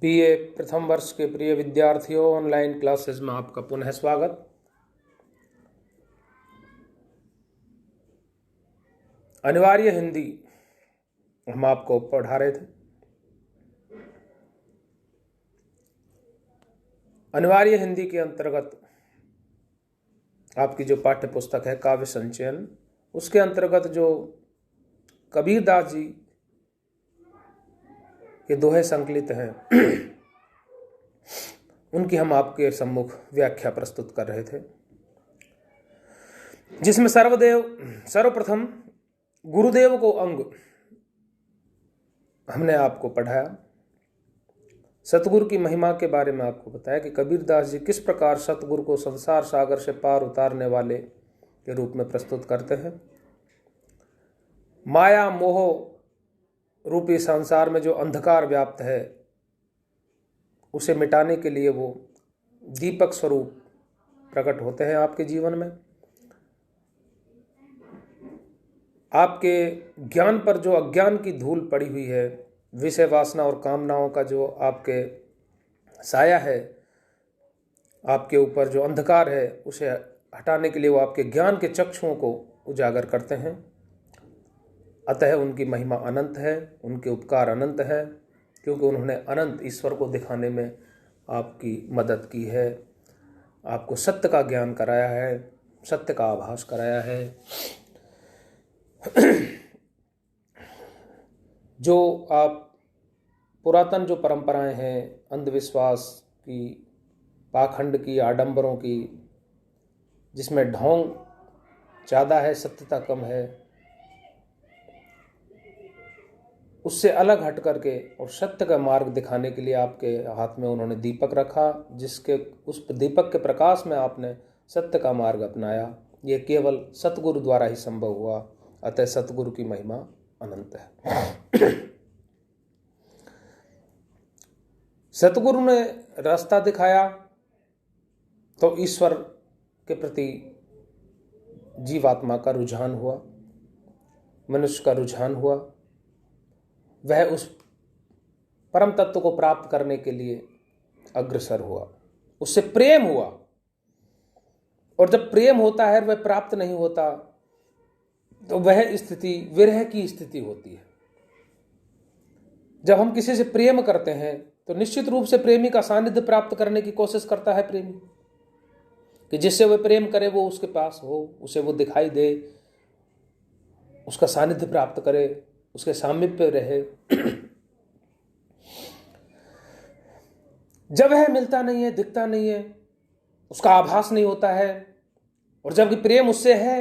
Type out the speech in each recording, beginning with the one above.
BA प्रथम वर्ष के प्रिय विद्यार्थियों, ऑनलाइन क्लासेस में आपका पुनः स्वागत। अनिवार्य हिंदी हम आपको पढ़ा रहे थे। अनिवार्य हिंदी के अंतर्गत आपकी जो पाठ्य पुस्तक है काव्य संचयन, उसके अंतर्गत जो कबीरदास जी के दोहे संकलित हैं उनकी हम आपके सम्मुख व्याख्या प्रस्तुत कर रहे थे, जिसमें सर्वप्रथम गुरुदेव को अंग हमने आपको पढ़ाया। सतगुरु की महिमा के बारे में आपको बताया कि कबीरदास जी किस प्रकार सतगुरु को संसार सागर से पार उतारने वाले के रूप में प्रस्तुत करते हैं। माया मोह रूपी संसार में जो अंधकार व्याप्त है उसे मिटाने के लिए वो दीपक स्वरूप प्रकट होते हैं आपके जीवन में। आपके ज्ञान पर जो अज्ञान की धूल पड़ी हुई है, विषय वासना और कामनाओं का जो आपके साया है, आपके ऊपर जो अंधकार है, उसे हटाने के लिए वो आपके ज्ञान के चक्षुओं को उजागर करते हैं। अतः उनकी महिमा अनंत है, उनके उपकार अनंत है, क्योंकि उन्होंने अनंत ईश्वर को दिखाने में आपकी मदद की है, आपको सत्य का ज्ञान कराया है, सत्य का आभास कराया है। जो आप पुरातन जो परंपराएं हैं, अंधविश्वास की, पाखंड की, आडंबरों की, जिसमें ढोंग ज़्यादा है, सत्यता कम है, उससे अलग हट करके और सत्य का मार्ग दिखाने के लिए आपके हाथ में उन्होंने दीपक रखा, जिसके उस दीपक के प्रकाश में आपने सत्य का मार्ग अपनाया। ये केवल सतगुरु द्वारा ही संभव हुआ। अतः सतगुरु की महिमा अनंत है। सतगुरु ने रास्ता दिखाया तो ईश्वर के प्रति जीवात्मा का रुझान हुआ, मनुष्य का रुझान हुआ। वह उस परम तत्व को प्राप्त करने के लिए अग्रसर हुआ, उससे प्रेम हुआ। और जब प्रेम होता है, वह प्राप्त नहीं होता, तो वह स्थिति विरह की स्थिति होती है। जब हम किसी से प्रेम करते हैं तो निश्चित रूप से प्रेमी का सानिध्य प्राप्त करने की कोशिश करता है प्रेमी, कि जिससे वह प्रेम करे वो उसके पास हो, उसे वो दिखाई दे, उसका सानिध्य प्राप्त करे, उसके सामीप्य रहे। जब वह मिलता नहीं है, दिखता नहीं है, उसका आभास नहीं होता है, और जबकि प्रेम उससे है,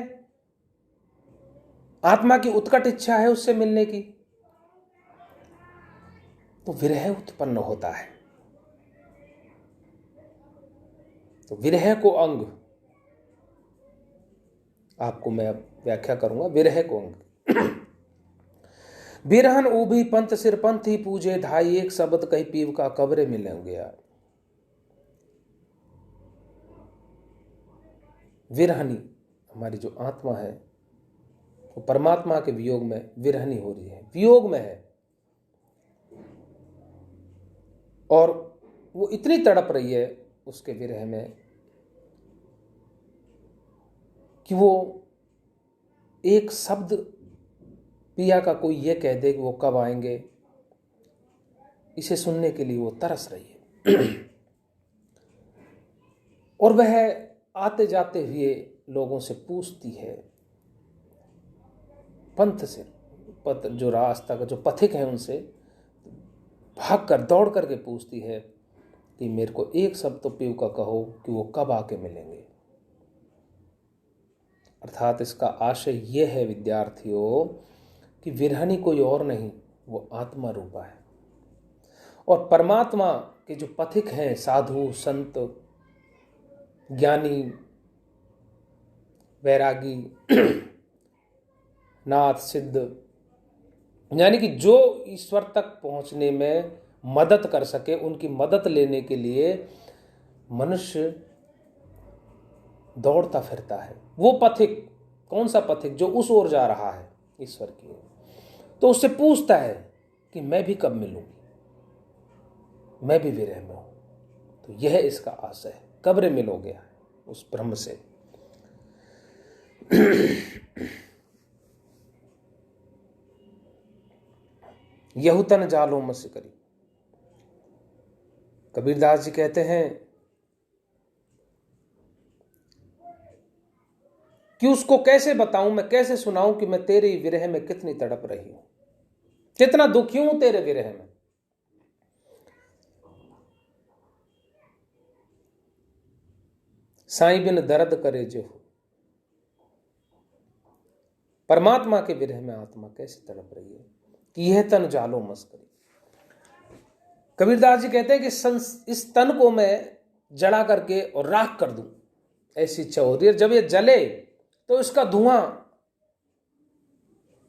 आत्मा की उत्कट इच्छा है उससे मिलने की, तो विरह उत्पन्न होता है। तो विरह को अंग आपको मैं अब व्याख्या करूंगा। विरह को अंग बिरहन ऊभी पंथ सिर पंथ ही पूजे धाई, एक शब्द कही पीव का कब्रे मिलेंगे यार। विरहनी हमारी जो आत्मा है वो परमात्मा के वियोग में विरहनी हो रही है, वियोग में है, और वो इतनी तड़प रही है उसके विरह में कि वो एक शब्द पिया का कोई ये कह दे कि वो कब आएंगे, इसे सुनने के लिए वो तरस रही है। और वह आते जाते हुए लोगों से पूछती है, पंथ से जो रास्ता का जो पथिक है उनसे भाग कर दौड़ करके पूछती है कि मेरे को एक शब्द तो पीव का कहो कि वो कब आके मिलेंगे। अर्थात इसका आशय यह है विद्यार्थियों कि विरहनी कोई और नहीं, वो आत्मा रूपा है। और परमात्मा के जो पथिक हैं, साधु संत, ज्ञानी, वैरागी, नाथ, सिद्ध, यानी कि जो ईश्वर तक पहुंचने में मदद कर सके, उनकी मदद लेने के लिए मनुष्य दौड़ता फिरता है। वो पथिक, कौन सा पथिक? जो उस ओर जा रहा है, ईश्वर की ओर। तो उससे पूछता है कि मैं भी कब मिलूंगी, मैं भी विरह में हूं। तो यह इसका आशय है, कब्र मिलोगे उस ब्रह्म से। यहुतन जालो मस करी। कबीरदास जी कहते हैं कि उसको कैसे बताऊं, मैं कैसे सुनाऊं कि मैं तेरे विरह में कितनी तड़प रही हूं, कितना दुखी हूं तेरे विरह में। साईं बिन दर्द करे जो, परमात्मा के विरह में आत्मा कैसे तड़प रही है कि यह तन जालो मस करी। कबीरदास जी कहते हैं कि इस तन को मैं जला करके और राख कर दूं, ऐसी इच्छा हो रही है। जब ये जले तो इसका धुआं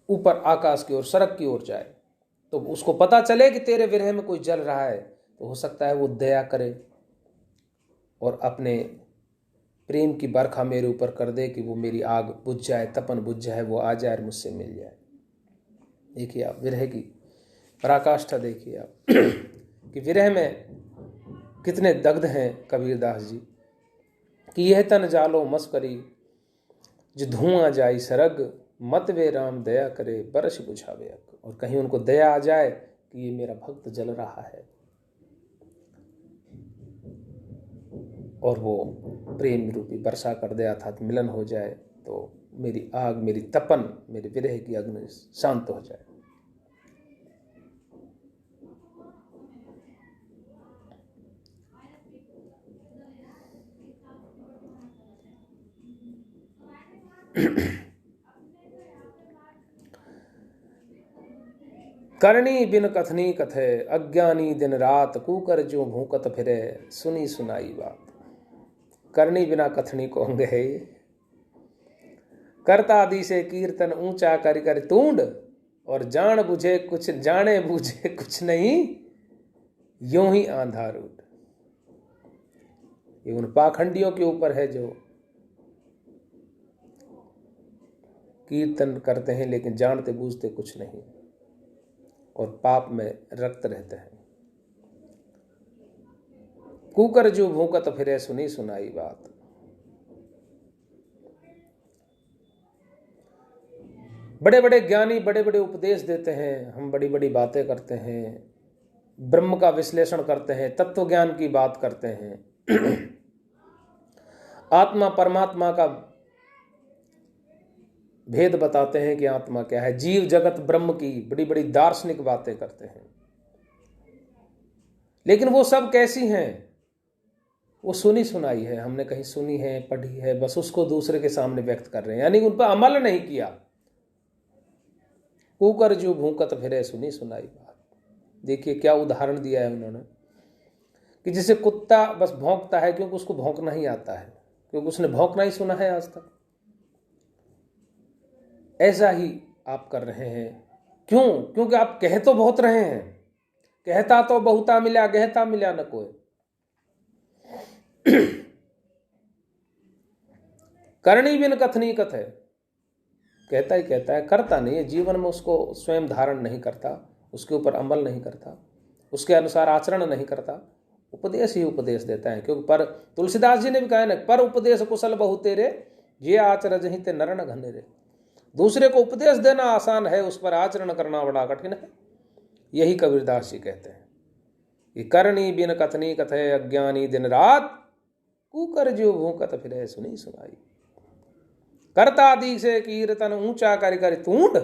ऊपर आकाश की ओर, सड़क की ओर जाए, तो उसको पता चले कि तेरे विरह में कोई जल रहा है, तो हो सकता है वो दया करे और अपने प्रेम की बरखा मेरे ऊपर कर दे कि वो मेरी आग बुझ जाए, तपन बुझ जाए, वो आ जाए और मुझसे मिल जाए। देखिए आप विरह की पराकाष्ठा देखिए आप कि विरह में कितने दग्ध हैं कबीरदास जी कि यह तन जालो मस करी, जो धुआं जाई सरग, मत वे राम दया करे, बरस बुझावे अग। और कहीं उनको दया आ जाए कि ये मेरा भक्त जल रहा है और वो प्रेम रूपी वर्षा कर दे, अर्थात मिलन हो जाए, तो मेरी आग, मेरी तपन, मेरे विरह की अग्नि शांत हो जाए। करनी बिन कथनी कथे, अज्ञानी दिन रात, कूकर जो भूकत फिरे, सुनी सुनाई बात। करनी बिना कथनी को अंग है, करता आदि से कीर्तन ऊंचा कर कर तूंड, और जान बुझे कुछ, जाने बुझे कुछ नहीं, यूं ही आंधा रूट। ये उन पाखंडियों के ऊपर है जो कीर्तन करते हैं लेकिन जानते बूझते कुछ नहीं और पाप में रक्त रहते हैं। कूकर जो भूकत फिरे, सुनी सुनाई बात। बड़े बड़े ज्ञानी बड़े बड़े उपदेश देते हैं, हम बड़ी बड़ी बातें करते हैं, ब्रह्म का विश्लेषण करते हैं, तत्व ज्ञान की बात करते हैं, आत्मा परमात्मा का भेद बताते हैं कि आत्मा क्या है, जीव जगत ब्रह्म की बड़ी बड़ी दार्शनिक बातें करते हैं, लेकिन वो सब कैसी हैं? वो सुनी सुनाई है, हमने कहीं सुनी है, पढ़ी है, बस उसको दूसरे के सामने व्यक्त कर रहे हैं, यानी उन पर अमल नहीं किया। कूकर जो भूकत फिरे, सुनी सुनाई बात। देखिए क्या उदाहरण दिया है उन्होंने कि जैसे कुत्ता बस भौंकता है क्योंकि उसको भौंकना ही आता है, क्योंकि उसने भौंकना ही सुना है आज तक। ऐसा ही आप कर रहे हैं। क्यों? क्योंकि आप कह तो बहुत रहे हैं, कहता तो बहुता मिला, गहता मिला न कोई। करनी बिन कथनी कथ है, कहता ही कहता है, करता नहीं है, जीवन में उसको स्वयं धारण नहीं करता, उसके ऊपर अमल नहीं करता, उसके अनुसार आचरण नहीं करता, उपदेश ही उपदेश देता है। क्योंकि पर तुलसीदास जी ने भी कहा ना, पर उपदेश कुशल बहु तेरे, ये आचरज ही ते नरण घनेरे। दूसरे को उपदेश देना आसान है, उस पर आचरण करना बड़ा कठिन है। यही कबीरदास जी कहते हैं कि करनी बिन कथनी कथे, अज्ञानी दिन रात, कूकर जो भूकत फिरे, सुनी सुनाई। करता दी से कीर्तन ऊंचा कर कर तूंड,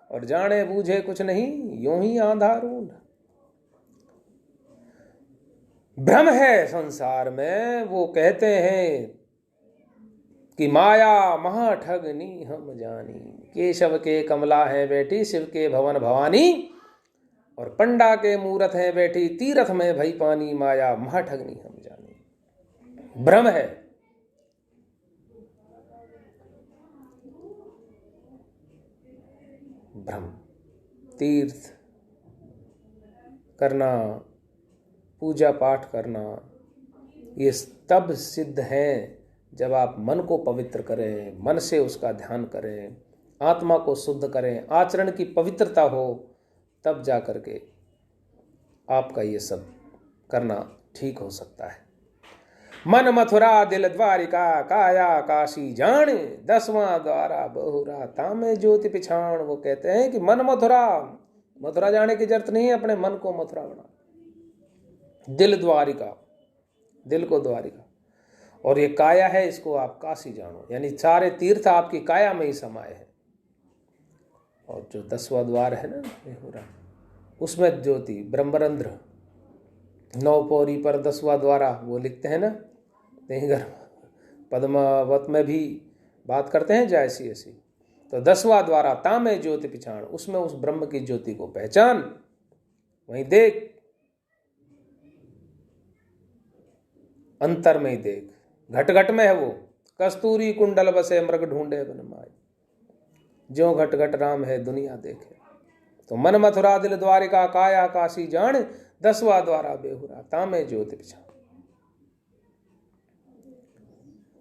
और जाने बूझे कुछ नहीं, यूं ही आंधा रूंड। भ्रम है संसार में, वो कहते हैं कि माया महाठगनी हम जानी, केशव के कमला है बैठी, शिव के भवन भवानी, और पंडा के मूरत है बैठी, तीरथ में भई पानी, माया महाठगनी हम जानी। भ्रम है। भ्रम, तीर्थ करना, पूजा पाठ करना, ये तब सिद्ध है जब आप मन को पवित्र करें, मन से उसका ध्यान करें, आत्मा को शुद्ध करें, आचरण की पवित्रता हो, तब जा करके आपका ये सब करना ठीक हो सकता है। मन मथुरा दिल द्वारिका, काया काशी जान, 10वां द्वारा बहुरा, तामे ज्योति पिछाण। वो कहते हैं कि मन मथुरा, मथुरा जाने की जरूरत नहीं है, अपने मन को मथुरा बना। दिल द्वारिका, दिल को द्वारिका, और ये काया है, इसको आप काशी जानो, यानी सारे तीर्थ आपकी काया में ही समाये हैं। और जो 10वां द्वार है ना बेहुरा, उसमें ज्योति ब्रह्मरंध्र, 9 पौरी पर 10वां द्वारा, वो लिखते हैं ना घर पद्मावत में भी बात करते हैं जैसी ऐसी। तो 10वां द्वारा तामे ज्योति पिछाण, उसमें उस ब्रह्म की ज्योति को पहचान, वहीं देख, अंतर में ही देख, घट घट में है वो। कस्तूरी कुंडल बसे मृग ढूंढे बन माय, ज्यों घट घट राम है दुनिया देखे। तो मन मथुरा दिल द्वारिका, काया काशी जान, 10वां द्वारा बेहुरा, तामे ज्योति पिछाण।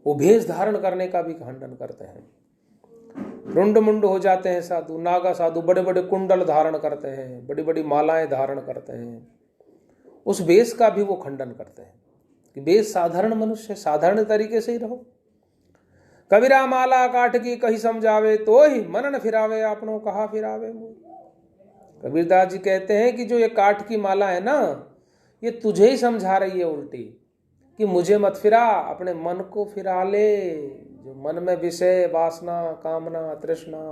वो भेष धारण करने का भी खंडन करते हैं। रुंड मुंड हो जाते हैं साधु, नागा साधु, बड़े बड़े कुंडल धारण करते हैं, बड़ी बड़ी मालाएं धारण करते हैं, उस वेश का भी वो खंडन करते हैं कि वेश साधारण मनुष्य, साधारण तरीके से ही रहो। कबीरा माला काठ की कही समझावे, तो ही मन न फिरावे आपनो, कहा फिरावे मुँह। कबीरदास जी कहते हैं कि जो ये काठ की माला है ना, ये तुझे ही समझा रही है उल्टी, कि मुझे मत फिरा, अपने मन को फिरा ले। जो मन में विषय वासना कामना तृष्णा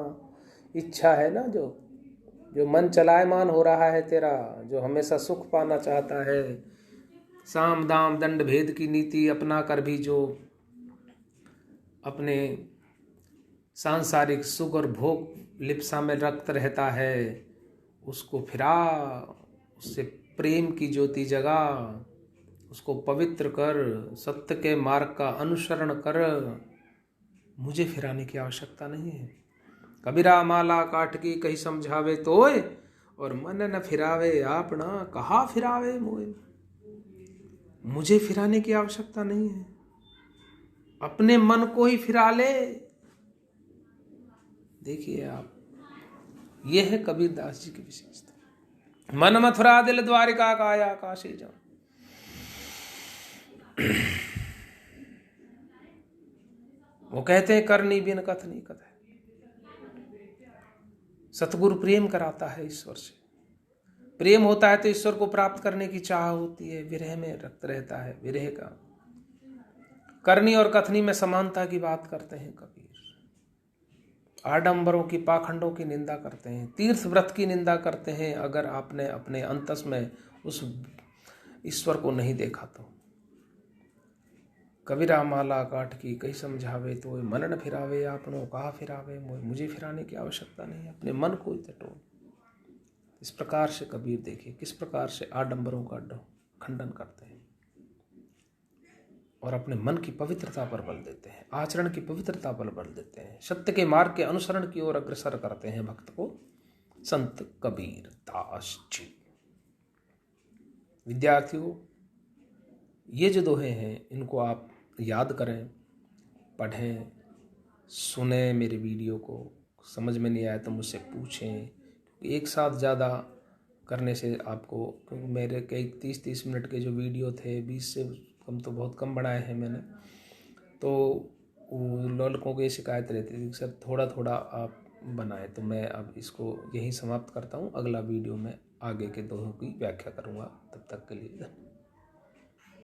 इच्छा है ना, जो मन चलायमान हो रहा है तेरा, जो हमेशा सुख पाना चाहता है, साम दाम दंड भेद की नीति अपना कर भी जो अपने सांसारिक सुख और भोग लिप्सा में रक्त रहता है, उसको फिरा, उससे प्रेम की ज्योति जगा, उसको पवित्र कर, सत्य के मार्ग का अनुसरण कर। मुझे फिराने की आवश्यकता नहीं है। कबीरा माला काठ की कही समझावे तोय, और मन न फिरावे आपना, कहा फिरावे मोय। मुझे फिराने की आवश्यकता नहीं है, अपने मन को ही फिरा ले। देखिए आप, यह है कबीरदास जी की विशेषता। मन मथुरा दिल द्वारिका, काया काशी जान। वो कहते हैं करनी बिन कथनी कथै। सतगुरु प्रेम कराता है ईश्वर से। प्रेम होता है तो ईश्वर को प्राप्त करने की चाह होती है, विरह में रक्त रहता है, विरह का। करनी और कथनी में समानता की बात करते हैं कबीर। आडंबरों की, पाखंडों की निंदा करते हैं, तीर्थ व्रत की निंदा करते हैं, अगर आपने अपने अंतस में उस ईश्वर को नहीं देखा तो। कबीरा माला काठ की कही समझावे तो मन न फिरावे आपनो, कहा फिरावे मोय। मुझे फिराने की आवश्यकता नहीं, अपने मन को ही टटोल। इस प्रकार से कबीर देखिए किस प्रकार से आडंबरों का खंडन करते हैं और अपने मन की पवित्रता पर बल देते हैं, आचरण की पवित्रता पर बल देते हैं, सत्य के मार्ग के अनुसरण की ओर अग्रसर करते हैं भक्त को। संत कबीर दास जी। विद्यार्थियों, ये जो दोहे हैं इनको आप याद करें, पढ़ें, सुने मेरे वीडियो को। समझ में नहीं आया तो मुझसे पूछें। एक साथ ज़्यादा करने से आपको, क्योंकि मेरे कई 30-30 मिनट के जो वीडियो थे 20 से कम तो बहुत कम बनाए हैं मैंने, तो लड़कों को ये शिकायत रहती थी कि सर थोड़ा थोड़ा आप बनाएं। तो मैं अब इसको यहीं समाप्त करता हूँ। अगला वीडियो में आगे के दोहों की व्याख्या करूँगा। तब तक के लिए